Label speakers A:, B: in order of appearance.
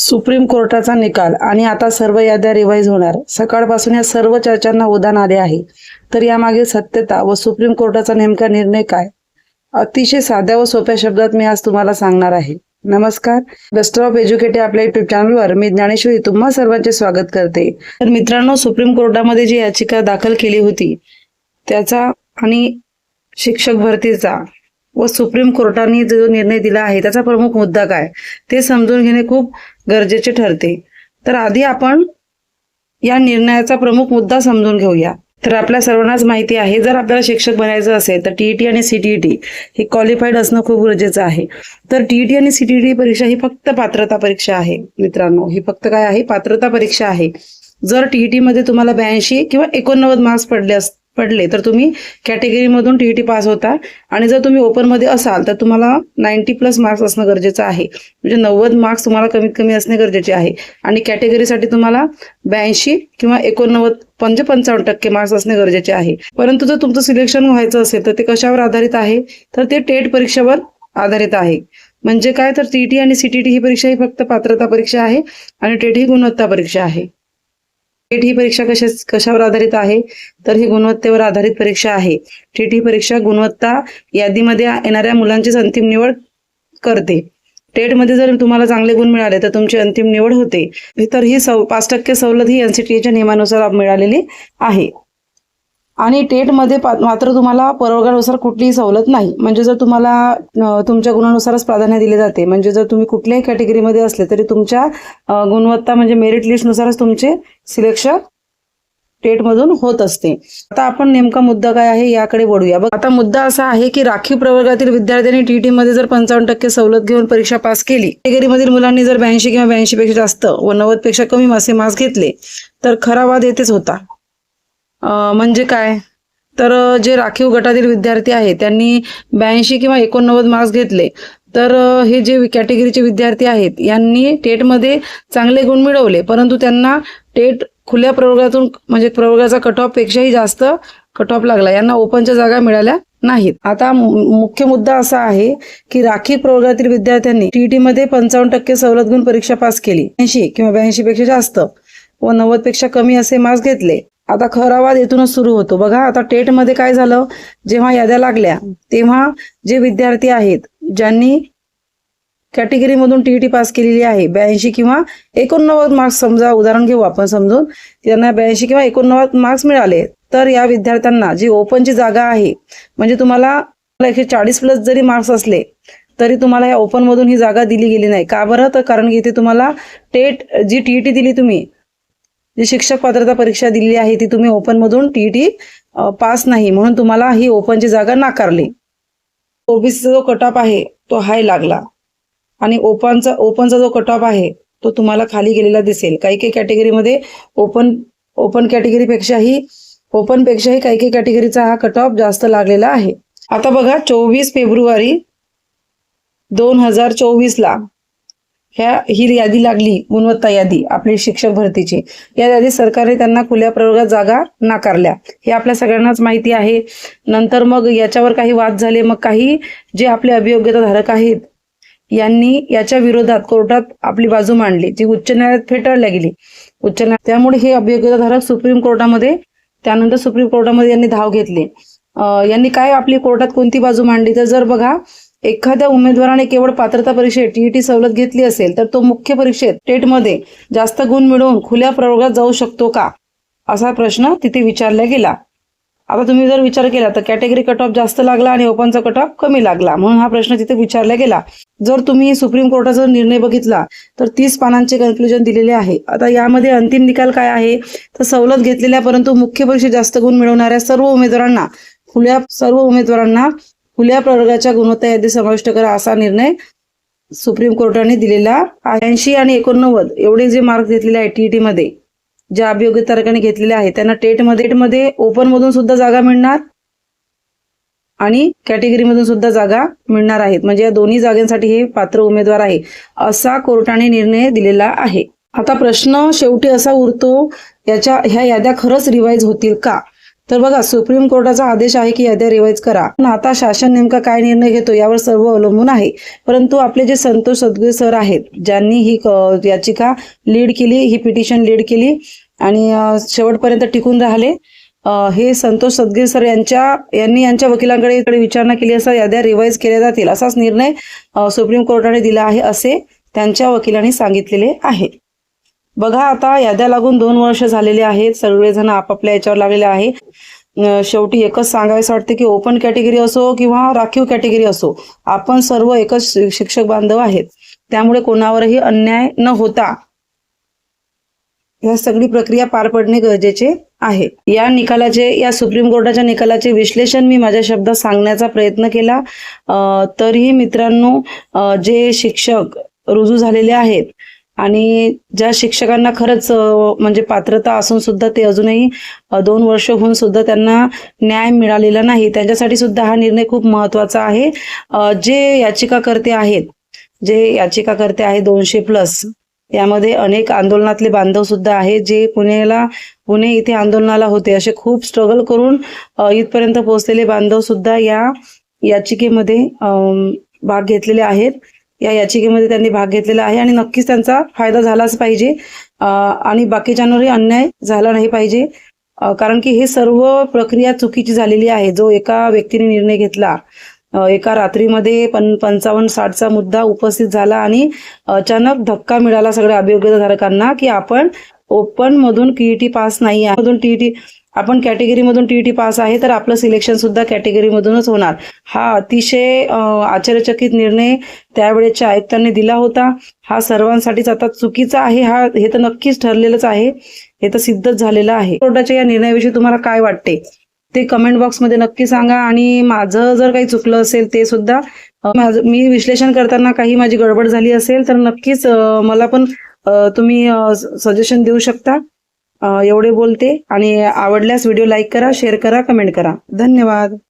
A: Supreme कोर्टाचा निकाल आणि आता सर्व याद्या रिवाईज होणार. सकाळपासून या सर्व चर्चांना उधाण आले आहे. तर यामागे सत्यता व सुप्रीम कोर्टाचा नेमका निर्णय काय, अतिशय साध्या व सोप्या शब्दात मी आज तुम्हाला सांगणार आहे. नमस्कार, डस्टर ऑफ एज्युकेटिव्ह आपल्या युट्यूब चॅनलवर मी ज्ञानेश्वरी तुम्हा सर्वांचे स्वागत करते. तर मित्रांनो, सुप्रीम कोर्टामध्ये जी याचिका दाखल केली होती त्याचा आणि शिक्षक भरतीचा व सुप्रीम कोर्टाने जो निर्णय दिला आहे त्याचा प्रमुख मुद्दा काय ते समजून घेणे खूप गरजेचे ठरते. तर आधी आपण या निर्णयाचा प्रमुख मुद्दा समजून घेऊया. तर आपल्या सर्वांनाच माहिती आहे, जर आपल्याला शिक्षक बनायचं असेल तर टीईटी आणि सीटीईटी हे क्वालिफाईड असणं खूप गरजेचं आहे. तर टीईटी आणि सीटीईटी परीक्षा ही फक्त पात्रता परीक्षा आहे मित्रांनो. ही फक्त काय आहे? पात्रता परीक्षा आहे. जर टीईटी मध्ये तुम्हाला 82 किंवा 89 मार्क्स पडले तर तुम्ही कॅटेगरीमधून टीईटी पास होता, आणि जर तुम्ही ओपन मध्ये असाल तर तुम्हाला 90+ मार्क्स असणं गरजेचं आहे. म्हणजे 90 मार्क्स तुम्हाला कमीत कमी असणे गरजेचे आहे. आणि कॅटेगरीसाठी तुम्हाला 82 किंवा 89 म्हणजे 55% मार्क्स असणे गरजेचे आहे. परंतु जर तुमचं सिलेक्शन व्हायचं असेल तर ते कशावर आधारित आहे? तर ते टेट परीक्षेवर आधारित आहे. म्हणजे काय? तर टीईटी आणि सीटीईटी ही परीक्षा ही फक्त पात्रता परीक्षा आहे आणि टेट ही गुणवत्ता परीक्षा आहे. टेट ही परीक्षा कशावर आधारित आहे? तर ही गुणवत्तेवर आधारित परीक्षा आहे. टेट ही परीक्षा गुणवत्ता यादीमध्ये येणाऱ्या मुलांचीच अंतिम निवड करते. टेट मध्ये जर तुम्हाला चांगले गुण मिळाले तर तुमची अंतिम निवड होते. तर ही 5% सवलत ही एनसीटीएच्या नियमानुसार मिळालेली आहे. आणि टेट मध्ये मात्र तुम्हाला प्रवर्गानुसार कुठलीही सवलत नाही. म्हणजे जर तुम्हाला तुमच्या गुणानुसारच प्राधान्य दिले जाते. म्हणजे जर तुम्ही कुठल्याही कॅटेगरीमध्ये असले तरी तुमच्या गुणवत्ता म्हणजे मेरिट लिस्टनुसारच तुमचे सिलेक्शन टेट मधून होत असते. आता आपण नेमका मुद्दा काय आहे याकडे वळूया. आता मुद्दा असा आहे की राखीव प्रवर्गातील विद्यार्थ्यांनी टीईटी मध्ये जर 55% सवलत घेऊन परीक्षा पास केली, कॅटेगरीमधील मुलांनी जर 82 किंवा 82 पेक्षा जास्त व 90 पेक्षा कमी असे मार्क्स घेतले तर खरा वाद येथेच होता. म्हणजे काय? तर जे राखीव गटातील विद्यार्थी आहेत त्यांनी 82 किंवा 89 मार्क्स घेतले, तर हे जे कॅटेगरीचे विद्यार्थी आहेत यांनी टेटमध्ये चांगले गुण मिळवले, परंतु त्यांना टेट खुल्या प्रवर्गातून म्हणजे प्रवर्गाचा कट ऑफ पेक्षाही जास्त कट ऑफ लागला. यांना ओपनच्या जागा मिळाल्या नाहीत. आता मुख्य मुद्दा असा आहे की राखीव प्रवर्गातील विद्यार्थ्यांनी टीईटी मध्ये 55% सवलत घेऊन परीक्षा पास केली, 80 किंवा 82 पेक्षा जास्त व 90 पेक्षा कमी असे मार्क्स घेतले. आता खरा वाद येथूनच सुरू होतो. बघा, आता टेट मध्ये काय झालं, जेव्हा याद्या लागल्या तेव्हा जे विद्यार्थी आहेत ज्यांनी कॅटेगरीमधून टीईटी पास केलेली आहे, 82 किंवा 89 मार्क्स समजा उदाहरण घेऊ आपण समजून, त्यांना 82 किंवा 89 मार्क्स मिळाले, तर या विद्यार्थ्यांना जी ओपनची जागा आहे, म्हणजे तुम्हाला 140+ जरी मार्क्स असले तरी तुम्हाला या ओपन मधून ही जागा दिली गेली नाही. का बरं? तर कारण की इथे तुम्हाला टेट जी टीईटी दिली, तुम्ही जी शिक्षक पात्रता परीक्षा दिलेली आहे ती तुम्ही ओपन मधून टीईटी पास नाही, म्हणून तुम्हाला ही ओपनची जागा नाकारली. ओबीसीचा जो कट ऑफ आहे तो हाय लागला आणि ओपनचा जो कट ऑफ आहे तो तुम्हाला खाली गेलेला दिसेल. काही काही कॅटेगरीमध्ये ओपन कॅटेगरीपेक्षाही काही काही कॅटेगरीचा हा कट ऑफ जास्त लागलेला आहे. आता बघा, 24 फेब्रुवारी 2024 ला ही यादी लागली, गुणवत्ता यादी आपली शिक्षक भरतीची. या यादीत सरकारने त्यांना खुल्या प्रवर्गात जागा नाकारल्या, हे आपल्या सगळ्यांनाच माहिती आहे. नंतर मग याच्यावर काही वाद झाले. मग काही जे आपले अभियोग्यता धारक आहेत यांनी याच्या विरोधात कोर्टात आपली बाजू मांडली, जी उच्च न्यायालयात फेटाळल्या गेली. त्यामुळे हे अभियोग्यता धारक सुप्रीम कोर्टामध्ये यांनी धाव घेतली. यांनी काय आपली कोर्टात कोणती बाजू मांडली? तर जर बघा, एखाद्या उमेदवाराने केवळ पात्रता परीक्षेत टीईटी सवलत घेतली असेल तर तो मुख्य परीक्षेत टेटमध्ये जास्त गुण मिळवून खुल्या प्रवर्गात जाऊ शकतो का, असा प्रश्न तिथे विचारला गेला. आता तुम्ही जर विचार केला तर कॅटेगरी कट ऑफ जास्त लागला आणि ओपनचा कट ऑफ कमी लागला, म्हणून हा प्रश्न तिथे विचारला गेला. जर तुम्ही सुप्रीम कोर्टाचा निर्णय बघितला तर 30 पानांचे कन्क्लुजन दिलेले आहे. आता यामध्ये अंतिम निकाल काय आहे? तर सवलत घेतलेल्या परंतु मुख्य परीक्षेत जास्त गुण मिळवणाऱ्या सर्व उमेदवारांना खुल्या प्रवर्गाच्या गुणवत्ता यादी समाविष्ट करा, असा निर्णय सुप्रीम कोर्टाने दिलेला. 80 आणि 89 एवढे जे मार्क्स घेतलेले आहेत टीईटी मध्ये, ज्या अभियोग्यता धारकांनी घेतलेले आहेत त्यांना टेटमध्ये ओपन मधून सुद्धा जागा मिळणार आणि कॅटेगरी मधून सुद्धा जागा मिळणार आहेत. म्हणजे या दोन्ही जागांसाठी हे पात्र उमेदवार आहे, असा कोर्टाने निर्णय दिलेला आहे. आता प्रश्न शेवटी असा उरतो, ह्या याद्या खरंच रिवाईज होतील का? तर बघा, सुप्रीम कोर्टाचा आदेश आहे की याद्या रिवाईज करा. पण आता शासन नेमका काय निर्णय घेतो यावर सर्व अवलंबून आहे. परंतु आपले जे संतोष सदगुळे सर आहेत, ज्यांनी ही याचिका लीड केली, ही पिटिशन लीड केली आणि शेवटपर्यंत टिकून राहिले, हे संतोष सदगीर सर यांनी यांच्या वकिलांकडे विचारणा केली असता याद्या रिवाईज केल्या जातील असाच निर्णय सुप्रीम कोर्टाने दिला आहे, असे त्यांच्या वकिलांनी सांगितलेले आहे. बघा, आता याद्या लागून 2 वर्ष झालेले आहेत. सगळेजण आपापल्या याच्यावर लागलेले आहे. शेवटी एकच सांगायचं वाटते की ओपन कॅटेगरी असो किंवा राखीव कॅटेगरी असो, आपण सर्व एकच शिक्षक बांधव आहेत. त्यामुळे कोणावरही अन्याय न होता या सगळी प्रक्रिया पार पडणे गरजेचे आहे. या सुप्रीम कोर्टाच्या निकालाचे विश्लेषण मी माझ्या शब्दात सांगण्याचा प्रयत्न केला. तरीही मित्रांनो, जे शिक्षक रुजू झालेले आहेत आणि ज्या शिक्षकांना खरंच म्हणजे पात्रता असून सुद्धा ते अजूनही 2 वर्ष होऊन सुद्धा त्यांना न्याय मिळालेला नाही, त्यांच्यासाठी सुद्धा हा निर्णय खूप महत्वाचा आहे. जे याचिकाकर्ते आहेत 200+, यामध्ये अनेक आंदोलनातले बांधव सुद्धा आहेत, जे पुणे इथे आंदोलनाला होते. असे खूप स्ट्रगल करून इथपर्यंत पोहोचलेले बांधव सुद्धा या याचिकेमध्ये भाग घेतलेले आहेत. या याचिकेमध्ये त्यांनी भाग घेतलेला आहे आणि नक्कीच त्यांचा फायदा झालाच पाहिजे आणि बाकीच्यांवरही अन्याय झाला नाही पाहिजे. कारण की हे सर्व प्रक्रिया चुकीची झालेली आहे. जो एका व्यक्तीने निर्णय घेतला, एका रात्रीमध्ये 55-60चा मुद्दा उपस्थित झाला आणि अचानक धक्का मिळाला सगळ्या अभियोग्यताधारकांना की आपण ओपन मधून टीईटी पास नाही आहे, आपण कॅटेगरीमधून टीईटी पास आहे, तर आपलं सिलेक्शन सुद्धा कॅटेगरीमधूनच होणार. हा अतिशय आश्चर्यचकित निर्णय त्यावेळेच्या आयुक्तांनी दिला होता. हा सर्वांसाठीच आता चुकीचा आहे. हे तर नक्कीच ठरलेलंच आहे, हे तर सिद्धच झालेलं आहे. कोर्टाच्या या निर्णयाविषयी तुम्हाला काय वाटते ते कमेंट बॉक्समध्ये नक्की सांगा. आणि माझं जर काही चुकलं असेल ते सुद्धा, मी विश्लेषण करताना काही माझी गडबड झाली असेल तर नक्कीच मला पण तुम्ही सजेशन देऊ शकता. एवढे बोलते आणि आवडल्यास व्हिडिओ लाईक करा, शेअर करा, कमेंट करा. धन्यवाद.